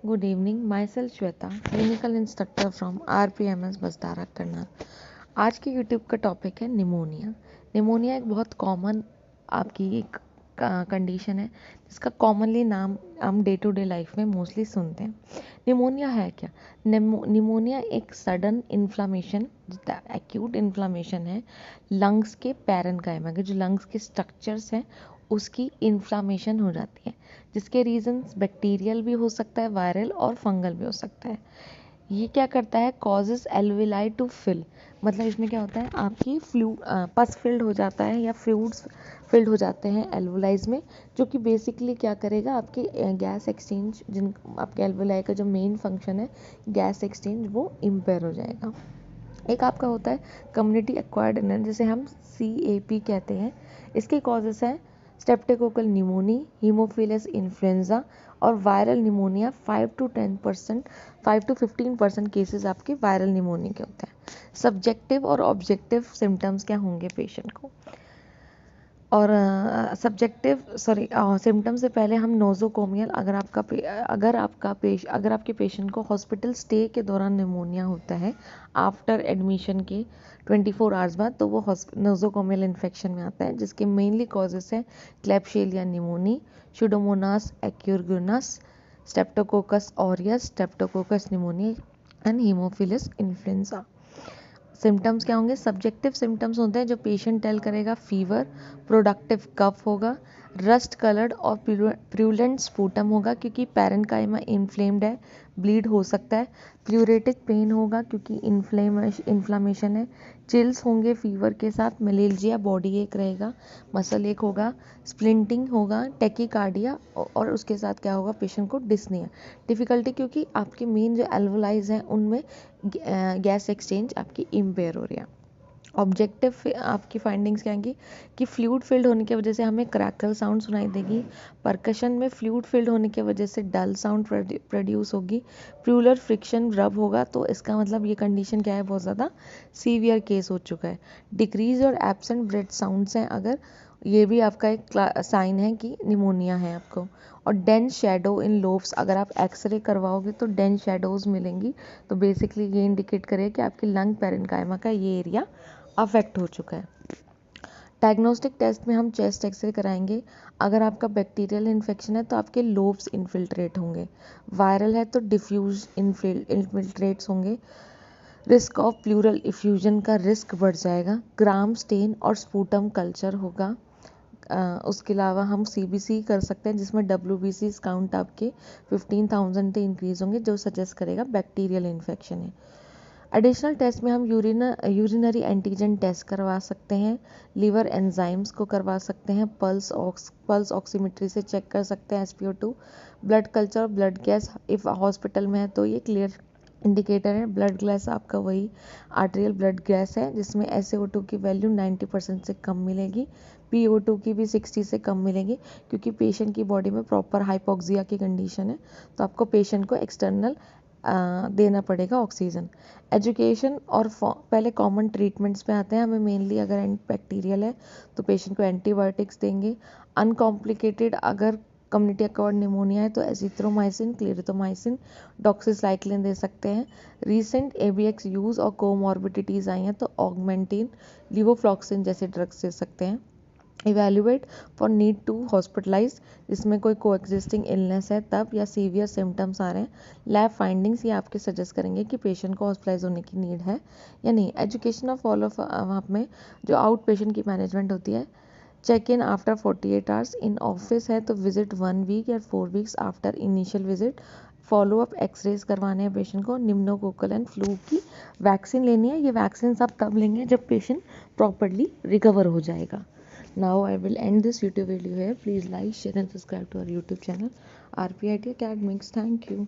Good evening, myself Shweta, clinical instructor from RPMS बसदारा Karnal. आज के YouTube का टॉपिक है निमोनिया। निमोनिया एक बहुत कॉमन आपकी एक कंडीशन है जिसका कॉमनली नाम हम डे टू डे लाइफ में मोस्टली सुनते हैं। निमोनिया है क्या? निमोनिया एक सडन इन्फ्लामेशन, एक्यूट इन्फ्लामेशन है लंग्स के पैरेन्काइमा के, जो लंग्स के स्ट्रक्चर्स हैं उसकी इन्फ्लामेशन हो जाती है, जिसके रीजंस बैक्टीरियल भी हो सकता है, वायरल और फंगल भी हो सकता है। ये क्या करता है? कॉजेज एल्वेलाई टू फिल, मतलब इसमें क्या होता है, आपकी पस फिल्ड हो जाता है या फ्लूइड्स फिल्ड हो जाते हैं एल्वोलाइज में, जो कि बेसिकली क्या करेगा, आपके गैस एक्सचेंज, जिन आपके एल्वोलाई का जो मेन फंक्शन है गैस एक्सचेंज, वो इम्पेयर हो जाएगा। एक आपका होता है कम्युनिटी एक्वायर्ड एनर्जी, जिसे हम CAP कहते हैं। इसके कॉजेस हैं स्ट्रेप्टोकोकल निमोनी, हीमोफिलस इन्फ्लुएंजा और वायरल निमोनिया। 5 to 15% केसेस आपके वायरल निमोनिया के होते हैं। सब्जेक्टिव और ऑब्जेक्टिव सिम्टम्स क्या होंगे पेशेंट को, और सिम्टम से पहले हम नोजोकोमियल, अगर आपके पेशेंट को हॉस्पिटल स्टे के दौरान निमोनिया होता है आफ्टर एडमिशन के 24 आवर्स बाद, तो वो नोजोकोमियल इन्फेक्शन में आता है, जिसके मेनली कॉजेस हैं Klebsiella pneumoniae, Pseudomonas aeruginosa, Streptococcus aureus, Streptococcus pneumoniae and Haemophilus influenzae. Symptoms क्या होंगे? सब्जेक्टिव सिम्टम्स होते हैं जो पेशेंट टेल करेगा, फीवर, प्रोडक्टिव कफ होगा, रस्ट कलर्ड और प्रूलेंट स्पूटम होगा क्योंकि पैरेन्काइमा इन्फ्लेम्ड है, ब्लीड हो सकता है, प्यूरेटिक पेन होगा क्योंकि इन्फ्लामेशन है, चिल्स होंगे फीवर के साथ, मलेरिया, बॉडी एक रहेगा, मसल एक होगा, स्प्लिंटिंग होगा, टेकीकार्डिया, और उसके साथ क्या होगा, पेशेंट को डिस्निया, डिफिकल्टी, क्योंकि आपके मेन जो एल्वोलाइज हैं उनमें गैस एक्सचेंज आपकी इम्पेयर हो रही है। ऑब्जेक्टिव आपकी फाइंडिंग्स क्या होंगी कि फ्लूइड फिल्ड होने की वजह से हमें क्रैकल साउंड सुनाई देगी, परकशन में फ्लूइड फिल्ड होने की वजह से डल साउंड प्रोड्यूस होगी, प्रूलर फ्रिक्शन रब होगा, तो इसका मतलब ये कंडीशन क्या है, बहुत ज़्यादा सीवियर केस हो चुका है। डिक्रीज और एब्सेंट ब्रेथ साउंड्स हैं अगर, ये भी आपका एक साइन है कि निमोनिया है आपको। और डेंस शेडो इन लोब्स, अगर आप एक्सरे करवाओगे तो डेंस शेडोज मिलेंगी, तो बेसिकली ये इंडिकेट करेगा कि आपकी लंग पैरेन्काइमा का ये एरिया अफेक्ट हो चुका है। डायग्नोस्टिक टेस्ट में हम चेस्ट एक्सरे कराएंगे। अगर आपका बैक्टीरियल इन्फेक्शन है तो आपके लोब्स इन्फिल्ट्रेट होंगे, वायरल है तो डिफ्यूज इन्फिल्ट्रेट्स होंगे, रिस्क ऑफ प्लूरल इफ्यूजन का रिस्क बढ़ जाएगा, ग्राम स्टेन और स्पूटम कल्चर होगा। उसके अलावा हम CBC कर सकते हैं, जिसमें WBC काउंट आपके 15,000 से इंक्रीज होंगे, जो सजेस्ट करेगा बैक्टीरियल इन्फेक्शन है। एडिशनल टेस्ट में हम यूरिनरी एंटीजन टेस्ट करवा सकते हैं, लीवर एंजाइम्स को करवा सकते हैं, पल्स ऑक्सीमेट्री से चेक कर सकते हैं SpO2, blood culture, blood gas, if hospital में है तो ये क्लियर इंडिकेटर है। ब्लड गैस आपका वही आर्टेरियल ब्लड गैस है जिसमें SaO2 की वैल्यू 90% से कम मिलेगी, PO2 की भी 60 से कम मिलेगी, क्योंकि पेशेंट की बॉडी में प्रॉपर हाइपोक्सिया की कंडीशन है, तो आपको पेशेंट को एक्सटर्नल देना पड़ेगा ऑक्सीजन। एजुकेशन और पहले कॉमन ट्रीटमेंट्स पे आते हैं। हमें मेनली अगर बैक्टीरियल है तो पेशेंट को एंटीबायोटिक्स देंगे। अनकॉम्प्लिकेटेड अगर कम्युनिटी एक्वायर्ड निमोनिया है तो एजिथ्रोमाइसिन, क्लेरिथोमाइसिन, डॉक्सीसाइक्लिन दे सकते हैं। रीसेंट ABX यूज़ और कोमॉर्बिडिटीज़ आई हैं तो ऑगमेंटिन, लिवोफ्लॉक्सिन जैसे ड्रग्स दे सकते हैं। Evaluate for need to hospitalize, जिसमें कोई को एग्जिस्टिंग इलनेस है तब, या सीवियर सिम्टम्स आ रहे हैं। लैब फाइंडिंग्स ये आपके सजेस्ट करेंगे कि पेशेंट को हॉस्पिटलाइज होने की नीड है या नहीं। एजुकेशन ऑफ फॉलो अप में जो आउट पेशेंट की मैनेजमेंट होती है, check in after 48 hours, in office है तो विजिट 1 वीक या 4 weeks after initial visit, follow up x-rays करवाने हैं पेशेंट को, निम्नोकोकल एंड फ्लू की वैक्सीन लेनी है। ये वैक्सीन आप तब लेंगे जब पेशेंट प्रॉपरली रिकवर हो जाएगा। Now I will end this YouTube video here. Please like, share and subscribe to our YouTube channel RPIT Academics. Thank you.